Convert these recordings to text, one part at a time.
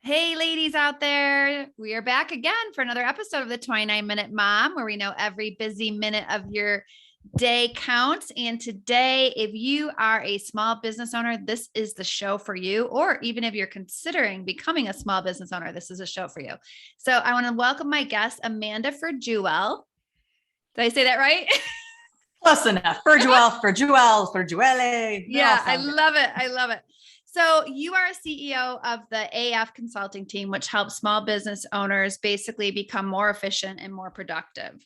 Hey, ladies out there. We are back again for another episode of the 29-Minute Mom, where we know every busy minute of your day counts. And today, if you are a small business owner, this is the show for you. Or even if you're considering becoming a small business owner, this is a show for you. So I want to welcome my guest, Amanda Ferjuel. Did I say that right? Close enough. Ferjuele. Yeah, I love it. I love it. So you are a CEO of the AF consulting team, which helps small business owners basically become more efficient and more productive.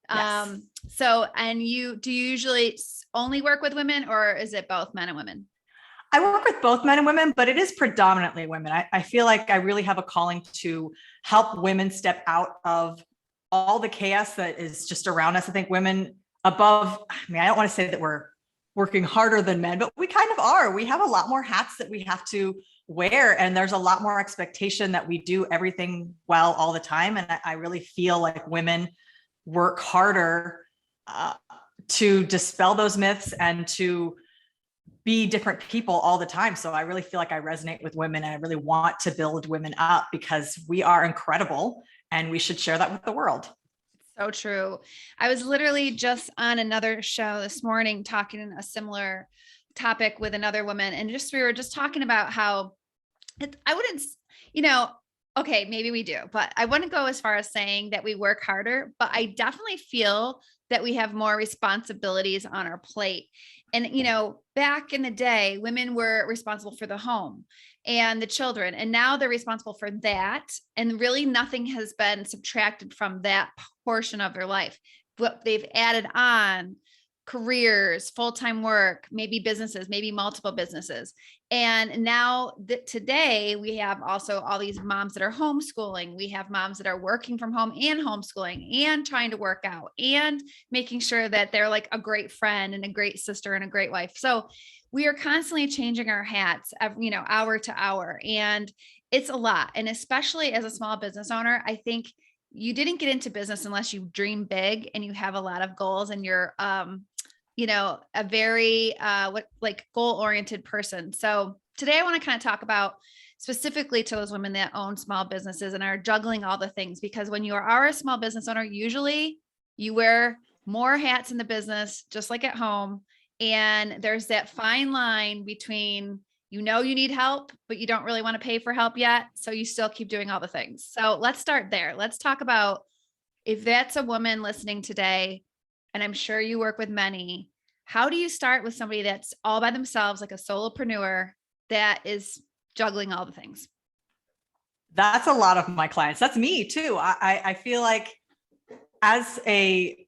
Yes. And do you usually only work with women, or is it both men and women? I work with both men and women, but it is predominantly women. I feel like I really have a calling to help women step out of all the chaos that is just around us. I think women I don't want to say that we're working harder than men, but we kind of are. We have a lot more hats that we have to wear, and there's a lot more expectation that we do everything well all the time. And I really feel like women work harder to dispel those myths and to be different people all the time. So I really feel like I resonate with women, and I really want to build women up because we are incredible and we should share that with the world. So true. I was literally just on another show this morning talking a similar topic with another woman, and we were just talking about how I wouldn't, okay, maybe we do, but I wouldn't go as far as saying that we work harder, but I definitely feel that we have more responsibilities on our plate. And, back in the day, women were responsible for the home and the children, and now they're responsible for that. And really nothing has been subtracted from that portion of their life. What they've added on careers, full-time work, maybe businesses, maybe multiple businesses. And now today we have also all these moms that are homeschooling. We have moms that are working from home and homeschooling and trying to work out and making sure that they're like a great friend and a great sister and a great wife. So we are constantly changing our hats, hour to hour. And it's a lot. And especially as a small business owner, I think you didn't get into business unless you dream big and you have a lot of goals and you're, a very goal-oriented person. So today I want to kind of talk about specifically to those women that own small businesses and are juggling all the things, because when you are a small business owner, usually you wear more hats in the business, just like at home. And there's that fine line between, you need help, but you don't really want to pay for help yet. So you still keep doing all the things. So let's start there. Let's talk about, if that's a woman listening today, and I'm sure you work with many, how do you start with somebody that's all by themselves, like a solopreneur that is juggling all the things? That's a lot of my clients. That's me too. I feel like as a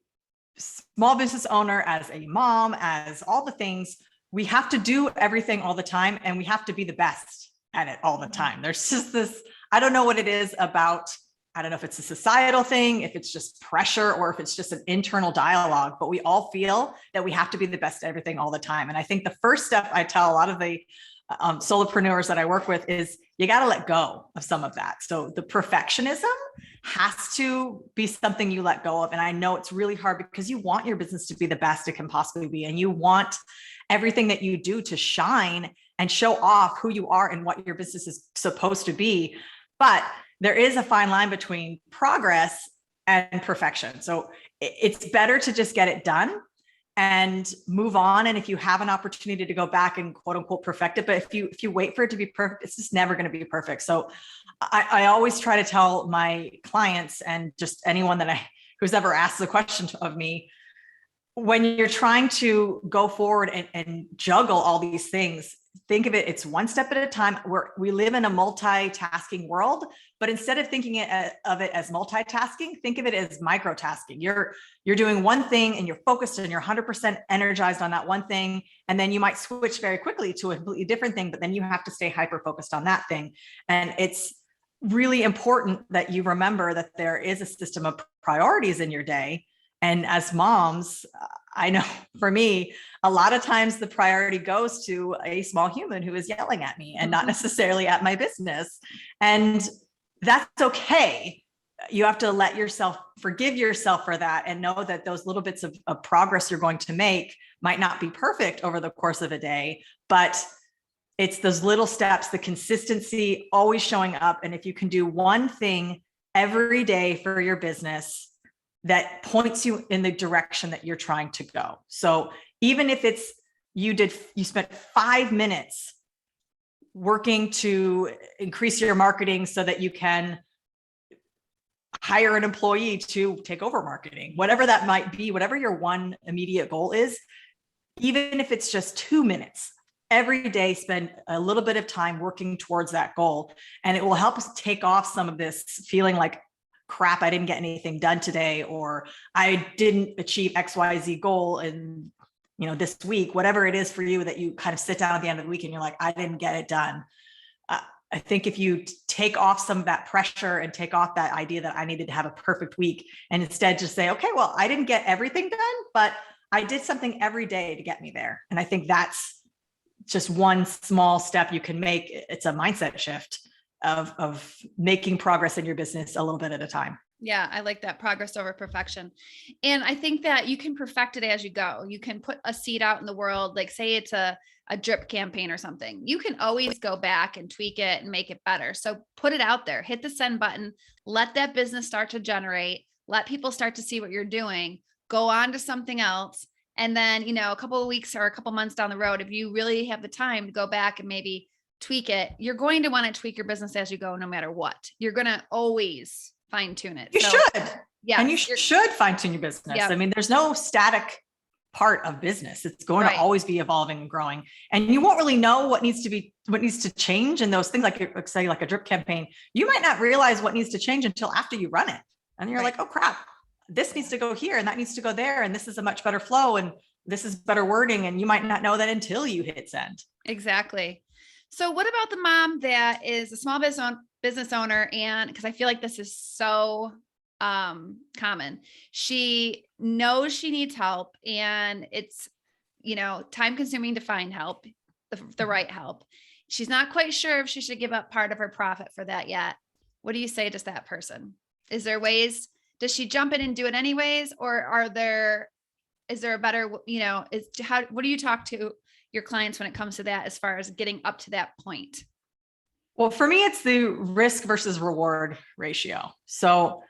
small business owner, as a mom, as all the things, we have to do everything all the time, and we have to be the best at it all the time. There's just this, I don't know what it is about. I don't know if it's a societal thing, if it's just pressure, or if it's just an internal dialogue, but we all feel that we have to be the best at everything all the time. And I think the first step I tell a lot of the solopreneurs that I work with is you got to let go of some of that. So the perfectionism has to be something you let go of. And I know it's really hard because you want your business to be the best it can possibly be. And you want everything that you do to shine and show off who you are and what your business is supposed to be. But there is a fine line between progress and perfection. So it's better to just get it done and move on. And if you have an opportunity to go back and quote unquote perfect it, but if you wait for it to be perfect, it's just never going to be perfect. So I always try to tell my clients and just anyone who's ever asked the question of me, when you're trying to go forward and juggle all these things, think of it's one step at a time. We live in a multitasking world, but instead of thinking of it as multitasking, think of it as microtasking. You're doing one thing and you're focused and you're 100% energized on that one thing. And then you might switch very quickly to a completely different thing, but then you have to stay hyper-focused on that thing. And it's really important that you remember that there is a system of priorities in your day. And as moms, I know for me, a lot of times the priority goes to a small human who is yelling at me and not necessarily at my business. And that's okay. You have to forgive yourself for that, and know that those little bits of progress you're going to make might not be perfect over the course of a day, but It's those little steps, the consistency, always showing up. And if you can do one thing every day for your business that points you in the direction that you're trying to go. So even if it's you spent 5 minutes working to increase your marketing so that you can hire an employee to take over marketing, whatever that might be, whatever your one immediate goal is, even if it's just 2 minutes every day, spend a little bit of time working towards that goal. And it will help us take off some of this feeling like, crap, I didn't get anything done today, or I didn't achieve XYZ goal in, this week, whatever it is for you that you kind of sit down at the end of the week and you're like, I didn't get it done. I think if you take off some of that pressure and take off that idea that I needed to have a perfect week, and instead just say, okay, well, I didn't get everything done, but I did something every day to get me there. And I think that's just one small step you can make. It's a mindset shift of making progress in your business a little bit at a time. Yeah, I like that, progress over perfection. And I think that you can perfect it as you go. You can put a seed out in the world, like say it's a drip campaign or something. You can always go back and tweak it and make it better. So put it out there, hit the send button, let that business start to generate, let people start to see what you're doing, go on to something else. And then, a couple of weeks or a couple months down the road, if you really have the time to go back and maybe tweak it, you're going to want to tweak your business as you go, no matter what. You're going to always fine tune it. You should. Yeah. And you should fine tune your business. Yep. I mean, there's no static part of business. It's going to always be evolving and growing. And you won't really know what needs to change in those things, like say like a drip campaign. You might not realize what needs to change until after you run it. And you're like, oh crap, this needs to go here and that needs to go there. And this is a much better flow. And this is better wording. And you might not know that until you hit send. Exactly. So what about the mom that is a small business owner? And because I feel like this is so common, she knows she needs help and it's, time consuming to find help, the right help. She's not quite sure if she should give up part of her profit for that yet. What do you say to that person? Is there ways, does she jump in and do it anyways? Or is there a better, what do you talk to your clients when it comes to that, as far as getting up to that point? Well, for me, it's the risk versus reward ratio. So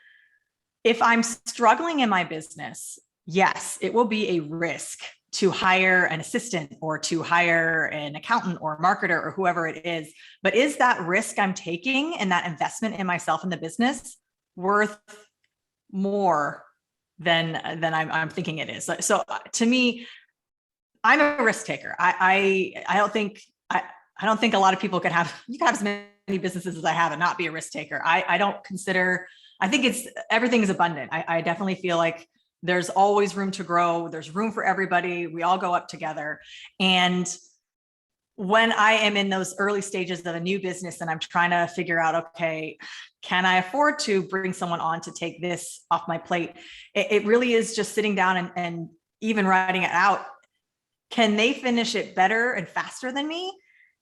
if I'm struggling in my business, yes, it will be a risk to hire an assistant or to hire an accountant or a marketer or whoever it is. But is that risk I'm taking and that investment in myself in the business worth more than I'm thinking it is? So to me, I'm a risk taker. I don't think a lot of people you can have as many businesses as I have and not be a risk taker. I think everything is abundant. I definitely feel like there's always room to grow. There's room for everybody. We all go up together. And when I am in those early stages of a new business and I'm trying to figure out, okay, can I afford to bring someone on to take this off my plate? It really is just sitting down and even writing it out. Can they finish it better and faster than me?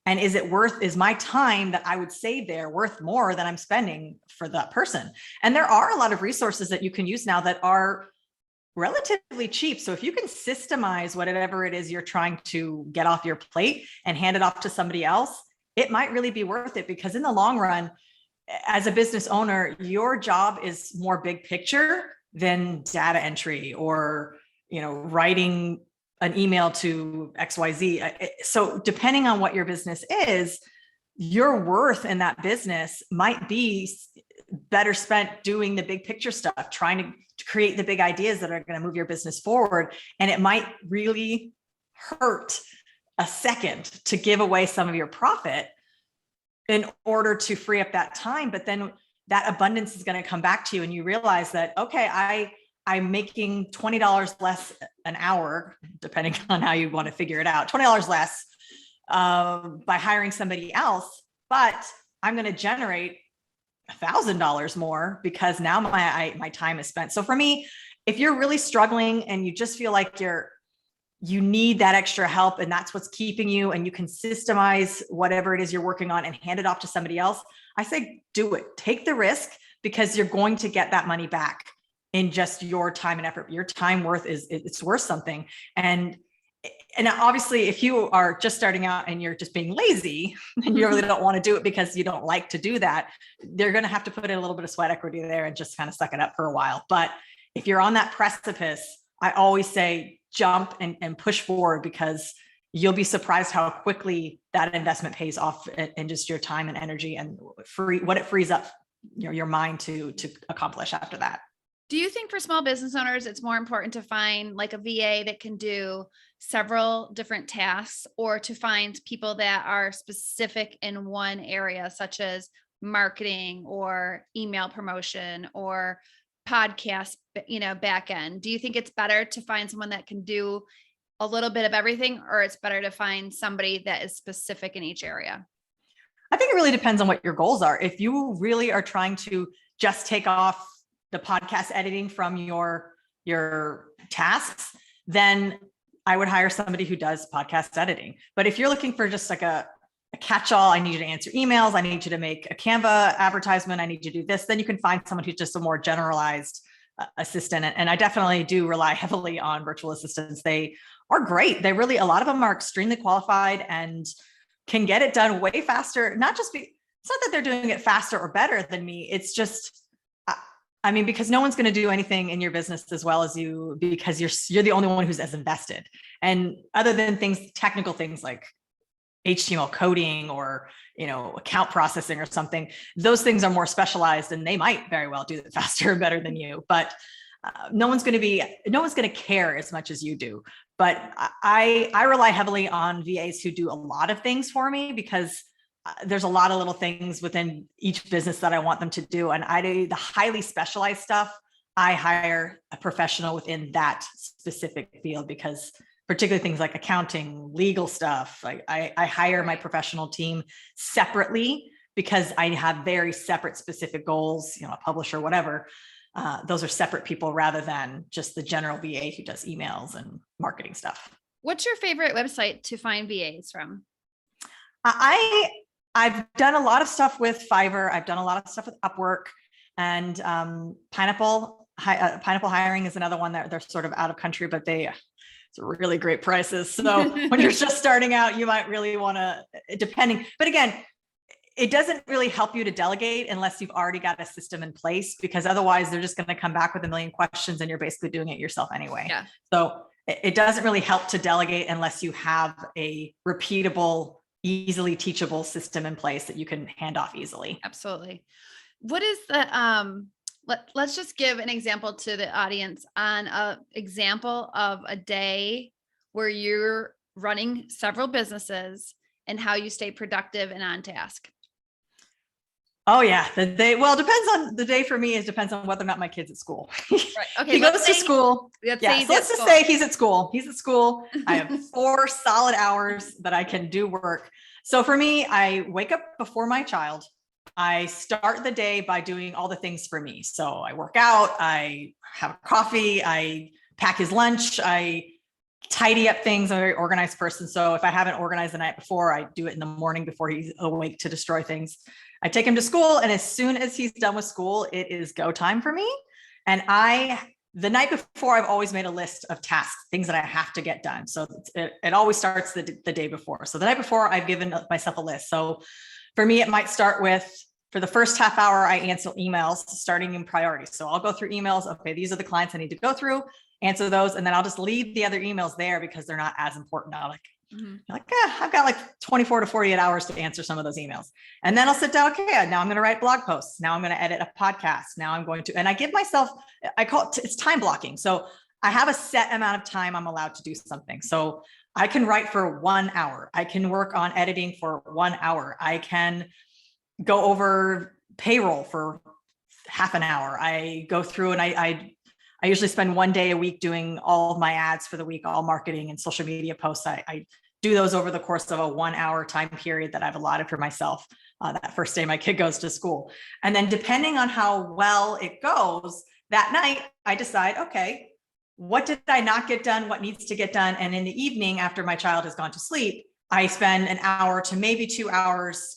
And is my time that I would save there worth more than I'm spending for that person? And there are a lot of resources that you can use now that are relatively cheap. So if you can systemize whatever it is you're trying to get off your plate and hand it off to somebody else, it might really be worth it, because in the long run, as a business owner, your job is more big picture than data entry or, writing an email to XYZ. So depending on what your business is, your worth in that business might be better spent doing the big picture stuff, trying to create the big ideas that are going to move your business forward. And it might really hurt a second to give away some of your profit in order to free up that time. But then that abundance is going to come back to you and you realize that, okay, I'm making $20 less an hour, depending on how you want to figure it out, $20 less by hiring somebody else, but I'm going to generate $1,000 more because now my time is spent. So for me, if you're really struggling and you just feel like you need that extra help and that's what's keeping you, and you can systemize whatever it is you're working on and hand it off to somebody else, I say, do it. Take the risk, because you're going to get that money back in just your time and effort. Your time worth it's worth something. And And obviously, if you are just starting out and you're just being lazy and you really don't want to do it because you don't like to do that, they're going to have to put in a little bit of sweat equity there and just kind of suck it up for a while. But if you're on that precipice, I always say jump and push forward, because you'll be surprised how quickly that investment pays off in just your time and energy, and what it frees up your mind to accomplish after that. Do you think for small business owners, it's more important to find like a VA that can do several different tasks, or to find people that are specific in one area, such as marketing or email promotion or podcast, back end? Do you think it's better to find someone that can do a little bit of everything, or it's better to find somebody that is specific in each area? I think it really depends on what your goals are. If you really are trying to just take off the podcast editing from your tasks, then I would hire somebody who does podcast editing. But if you're looking for just like a catch-all, I need you to answer emails, I need you to make a Canva advertisement, I need you to do this, then you can find someone who's just a more generalized assistant. And I definitely do rely heavily on virtual assistants. They are great. They really, a lot of them are extremely qualified and can get it done way faster. It's not that they're doing it faster or better than me. It's just, I mean, because no one's going to do anything in your business as well as you, because you're the only one who's as invested. And other than technical things like HTML coding or, account processing or something, those things are more specialized and they might very well do it faster and better than you. But no one's going to care as much as you do. But I rely heavily on VAs who do a lot of things for me, because there's a lot of little things within each business that I want them to do. And I do the highly specialized stuff. I hire a professional within that specific field, because particularly things like accounting, legal stuff, I hire my professional team separately, because I have very separate specific goals, a publisher, whatever. Those are separate people rather than just the general VA who does emails and marketing stuff. What's your favorite website to find VAs from? I've done a lot of stuff with Fiverr. I've done a lot of stuff with Upwork, and Pineapple Hiring is another one that they're sort of out of country, but it's really great prices. So when you're just starting out, you might really want to, but again, it doesn't really help you to delegate unless you've already got a system in place, because otherwise they're just going to come back with a million questions and you're basically doing it yourself anyway. Yeah. So it doesn't really help to delegate unless you have a repeatable, easily teachable system in place that you can hand off easily. Absolutely. What is the, let's just give an example to the audience on an example of a day where you're running several businesses and how you stay productive and on task. Oh yeah, the day. Well, depends on the day for me. It depends on whether or not my kid's at school. Right. Okay. He goes to school. Let's just say he's at school. He's at school. I have 4 solid hours that I can do work. So for me, I wake up before my child. I start the day by doing all the things for me. So I work out, I have coffee, I pack his lunch, I tidy up things. I'm a very organized person. So if I haven't organized the night before, I do it in the morning before he's awake to destroy things. I take him to school, and as soon as he's done with school, it is go time for me. And the night before, I've always made a list of tasks, things that I have to get done. So it always starts the day before. So the night before, I've given myself a list. So for me, it might start with, for the first half hour, I answer emails starting in priorities. So I'll go through emails. Okay, these are the clients I need to go through, answer those. And then I'll just leave the other emails there because they're not as important. I've got like 24 to 48 hours to answer some of those emails. And then I'll sit down. Okay, now I'm going to write blog posts. Now I'm going to edit a podcast. Now I'm going to, and I give myself, I call it's time blocking. So I have a set amount of time I'm allowed to do something. So I can write for 1 hour. I can work on editing for 1 hour. I can go over payroll for half an hour. I go through and I usually spend 1 day a week doing all of my ads for the week, all marketing and social media posts. I do those over the course of a 1 hour time period that I've allotted for myself that first day my kid goes to school. And then depending on how well it goes that night, I decide, okay, what did I not get done? What needs to get done? And in the evening, after my child has gone to sleep, I spend an hour to maybe 2 hours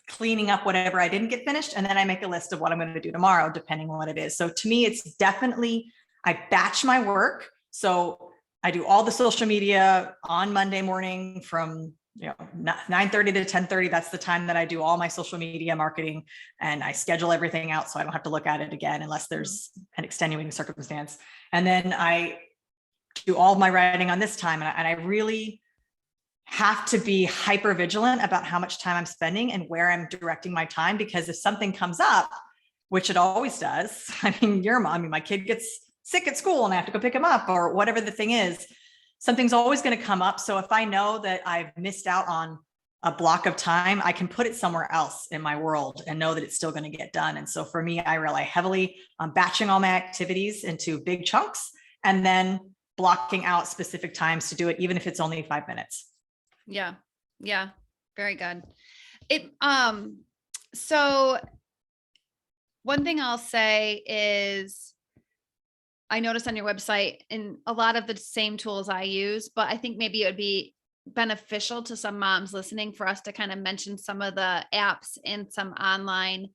cleaning up whatever I didn't get finished. And then I make a list of what I'm going to do tomorrow, depending on what it is. So to me, it's definitely, I batch my work. So I do all the social media on Monday morning from 9:30 to 10:30. That's the time that I do all my social media marketing, and I schedule everything out so I don't have to look at it again unless there's an extenuating circumstance. And then I do all of my writing on this time, and I really have to be hyper vigilant about how much time I'm spending and where I'm directing my time, because if something comes up, which it always does, I mean, my kid gets sick at school and I have to go pick him up, or whatever the thing is, something's always going to come up. So if I know that I've missed out on a block of time, I can put it somewhere else in my world and know that it's still going to get done. And so for me, I rely heavily on batching all my activities into big chunks and then blocking out specific times to do it, even if it's only 5 minutes. Yeah. Yeah. Very good. So one thing I'll say is, I noticed on your website and a lot of the same tools I use, but I think maybe it would be beneficial to some moms listening for us to kind of mention some of the apps and some online,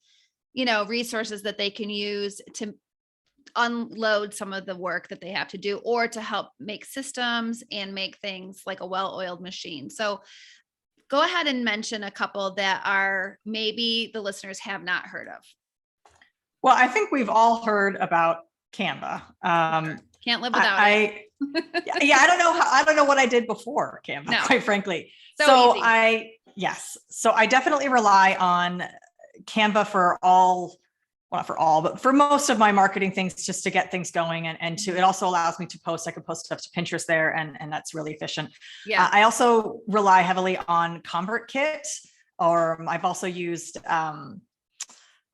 resources that they can use to unload some of the work that they have to do, or to help make systems and make things like a well-oiled machine. So go ahead and mention a couple that are maybe the listeners have not heard of. Well, I think we've all heard about Canva. Can't live without it. Yeah, I don't know what I did before Canva, quite frankly. So I definitely rely on Canva for not for all, but for most of my marketing things, just to get things going. And it also allows me to post. I can post stuff to Pinterest there, and that's really efficient. Yeah. I also rely heavily on ConvertKit, or I've also used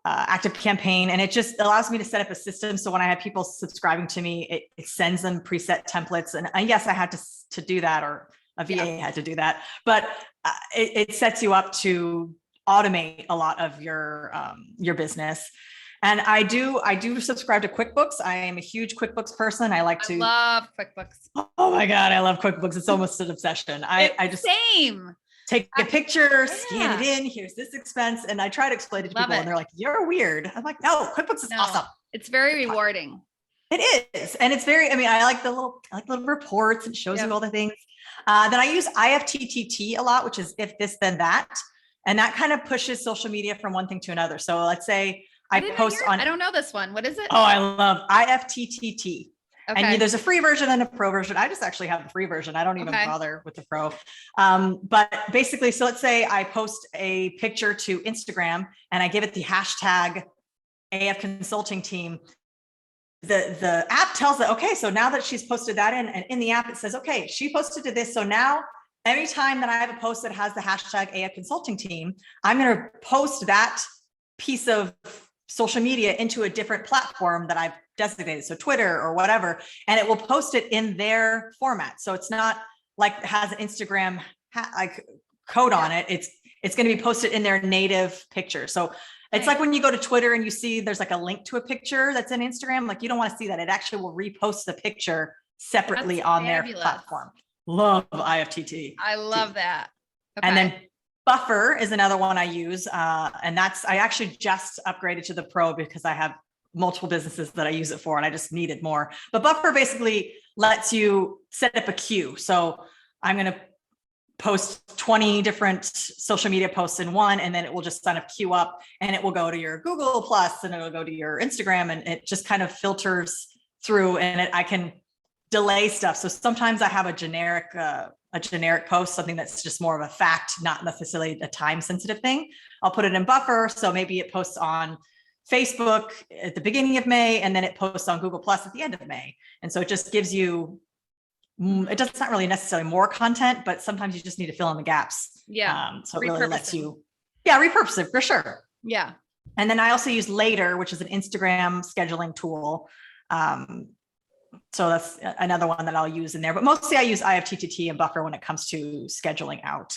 ActiveCampaign, and it just allows me to set up a system. So when I have people subscribing to me, it sends them preset templates. And yes, I had to do that, or a VA had to do that, but it sets you up to automate a lot of your business. And I do subscribe to QuickBooks. I am a huge QuickBooks person. I love QuickBooks. Oh my God, I love QuickBooks. It's almost an obsession. I just same. Take a picture, scan it in. Here's this expense. And I try to explain it to people, and they're like, "You're weird." I'm like, "No, QuickBooks is awesome. It's very rewarding." It is. And it's I like the little reports, and shows you all the things. Then I use IFTTT a lot, which is if this, then that. And that kind of pushes social media from one thing to another. So let's say I post on, I don't know this one. What is it? Oh, I love IFTTT. Okay. And there's a free version and a pro version. I just actually have the free version. I don't even bother with the pro. But basically, so let's say I post a picture to Instagram and I give it the hashtag AF Consulting Team. The app tells it, okay, so now that she's posted that and in the app, it says, okay, she posted to this. So now anytime that I have a post that has the hashtag AF Consulting Team, I'm going to post that piece of social media into a different platform that I've designated, so Twitter or whatever, and it will post it in their format. So it's not like it has an Instagram code on it. It's going to be posted in their native picture. So it's like when you go to Twitter and you see there's like a link to a picture that's in Instagram, like you don't want to see that. It actually will repost the picture separately on their platform. Love IFTT. I love that. Okay. And then Buffer is another one I use. And I actually just upgraded to the pro because I have multiple businesses that I use it for, and I just needed more. But Buffer basically lets you set up a queue. So I'm going to post 20 different social media posts in one, and then it will just kind of queue up, and it will go to your Google Plus, and it will go to your Instagram, and it just kind of filters through, and I can delay stuff. So sometimes I have a generic post, something that's just more of a fact, not necessarily a time sensitive thing. I'll put it in Buffer. So maybe it posts on Facebook at the beginning of May, and then it posts on Google Plus at the end of May. And so it just gives you, it's not really necessarily more content, but sometimes you just need to fill in the gaps. Yeah. So it really lets you, repurpose it for sure. Yeah. And then I also use Later, which is an Instagram scheduling tool. So that's another one that I'll use in there, but mostly I use IFTTT and Buffer when it comes to scheduling out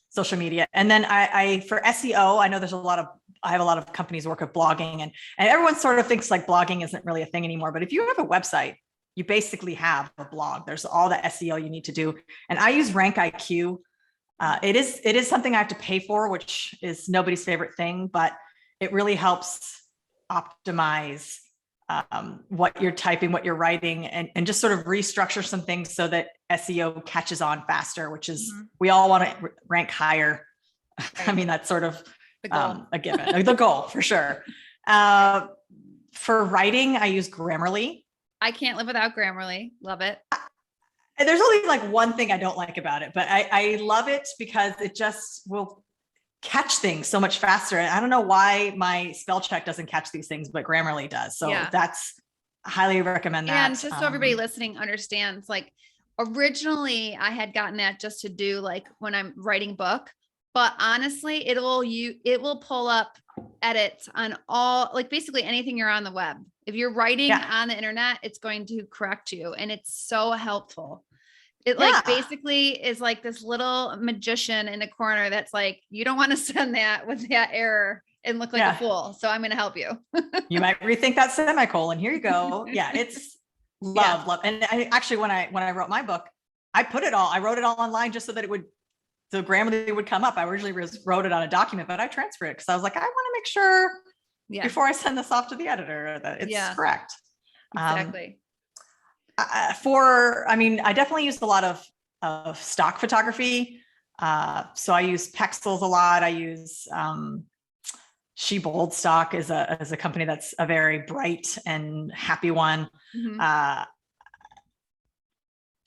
social media. And then I for SEO, I know I have a lot of companies work with blogging, and everyone sort of thinks like blogging isn't really a thing anymore. But if you have a website, you basically have a blog. There's all the SEO you need to do. And I use RankIQ. It is something I have to pay for, which is nobody's favorite thing, but it really helps optimize what you're typing, what you're writing, and just sort of restructure some things so that SEO catches on faster, which is, we all want to rank higher. Right. I mean, that's sort of The goal. a given, the goal for sure. For writing, I use Grammarly. I can't live without Grammarly. Love it. And there's only like one thing I don't like about it, but I love it because it just will catch things so much faster. And I don't know why my spell check doesn't catch these things, but Grammarly does. So that's, I highly recommend that. And just so everybody listening understands, like originally I had gotten that just to do like when I'm writing book, but honestly, it will pull up edits on all, like basically anything you're on the web. If you're writing on the internet, it's going to correct you. And it's so helpful. It like basically is like this little magician in the corner that's like, you don't want to send that with that error and look like a fool. So I'm going to help you. You might rethink that semicolon. Here you go. Yeah. It's love. And I actually, when I wrote my book, I wrote it all online just so that so Grammarly would come up. I originally wrote it on a document, but I transferred it because I was like, I want to make sure before I send this off to the editor that it's correct. Exactly. I definitely used a lot of stock photography. So I use Pexels a lot. I use She Bold Stock is a company that's a very bright and happy one. Do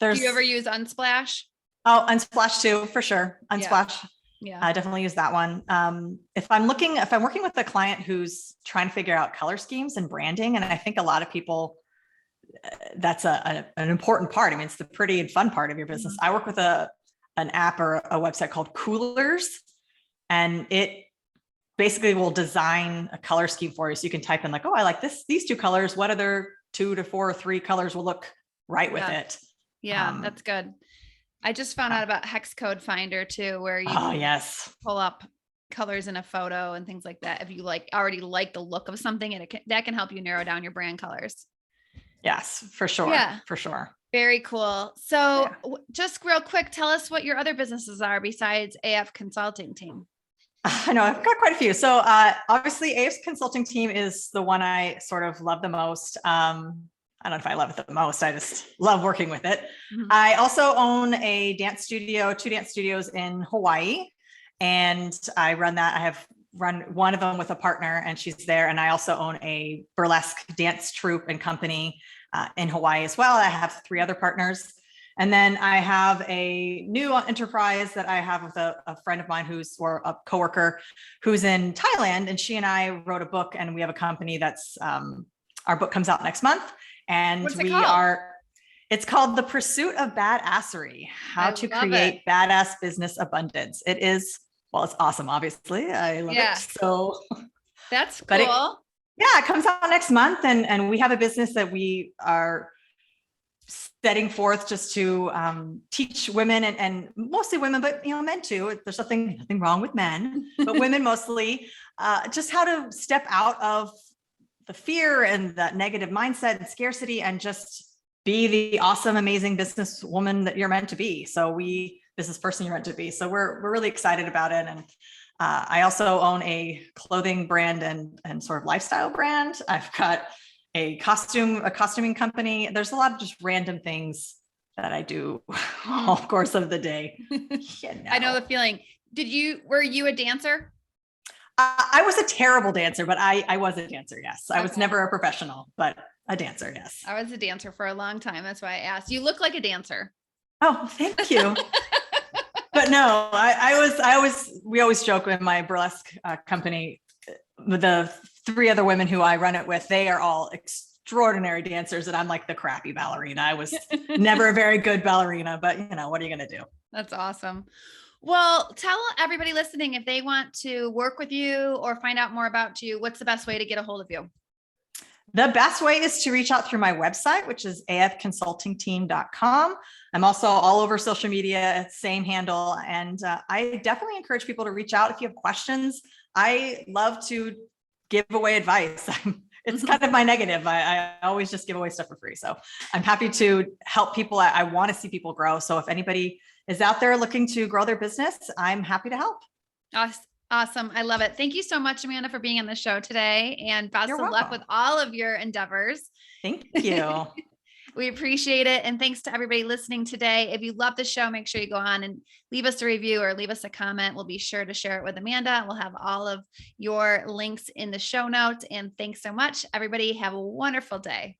you ever use Unsplash? Oh, Unsplash too, for sure. Unsplash. Yeah. I definitely use that one. If I'm working with a client who's trying to figure out color schemes and branding, and I think a lot of people, that's an important part. I mean, it's the pretty and fun part of your business. I work with an app or a website called Coolers, and it basically will design a color scheme for you. So you can type in like, oh, I like these two colors. What other 2 to 4 or 3 colors will look right with it? Yeah, that's good. I just found out about Hex Code Finder too, where you pull up colors in a photo and things like that. If you already like the look of something, and that can help you narrow down your brand colors. Yes, for sure. Yeah, for sure. Very cool. So just real quick, tell us what your other businesses are besides AF Consulting Team. I know I've got quite a few. So obviously AF's Consulting Team is the one I sort of love the most. I don't know if I love it the most. I just love working with it. I also own a dance studio, 2 dance studios in Hawaii, and I run that. I have run one of them with a partner, and she's there. And I also own a burlesque dance troupe and company in Hawaii as well. I have 3 other partners. And then I have a new enterprise that I have with a friend of mine who's a coworker who's in Thailand. And she and I wrote a book, and we have a company that's our book comes out next month. And it's called The Pursuit of Badassery, How to Create Badass Business Abundance. It is, it's awesome. Obviously I love it. So that's cool. It comes out next month. And we have a business that we are setting forth just to teach women and mostly women, but men too. There's nothing wrong with men, but women mostly, just how to step out of the fear and that negative mindset and scarcity, and just be the awesome, amazing businesswoman that you're meant to be. So business person you're meant to be. So we're really excited about it. And I also own a clothing brand and sort of lifestyle brand. I've got a costuming company. There's a lot of just random things that I do all course of the day. I know the feeling. Were you a dancer? I was a terrible dancer, but I was a dancer. Yes. I was never a professional, but a dancer. Yes. I was a dancer for a long time. That's why I asked. You look like a dancer. Oh, thank you. But no, we always joke in my burlesque company, with the 3 other women who I run it with, they are all extraordinary dancers, and I'm like the crappy ballerina. I was never a very good ballerina, but what are you going to do? That's awesome. Well, tell everybody listening, if they want to work with you or find out more about you, what's the best way to get a hold of you? The best way is to reach out through my website, which is afconsultingteam.com. I'm also all over social media, same handle. And I definitely encourage people to reach out if you have questions. I love to give away advice. It's kind of my negative. I always just give away stuff for free. So I'm happy to help people. I want to see people grow. So if anybody is out there looking to grow their business, I'm happy to help. Awesome. I love it. Thank you so much, Amanda, for being on the show today, and best You're of luck with welcome. all of your endeavors. Thank you. We appreciate it. And thanks to everybody listening today. If you love the show, make sure you go on and leave us a review or leave us a comment. We'll be sure to share it with Amanda. We'll have all of your links in the show notes. And thanks so much, everybody. Have a wonderful day.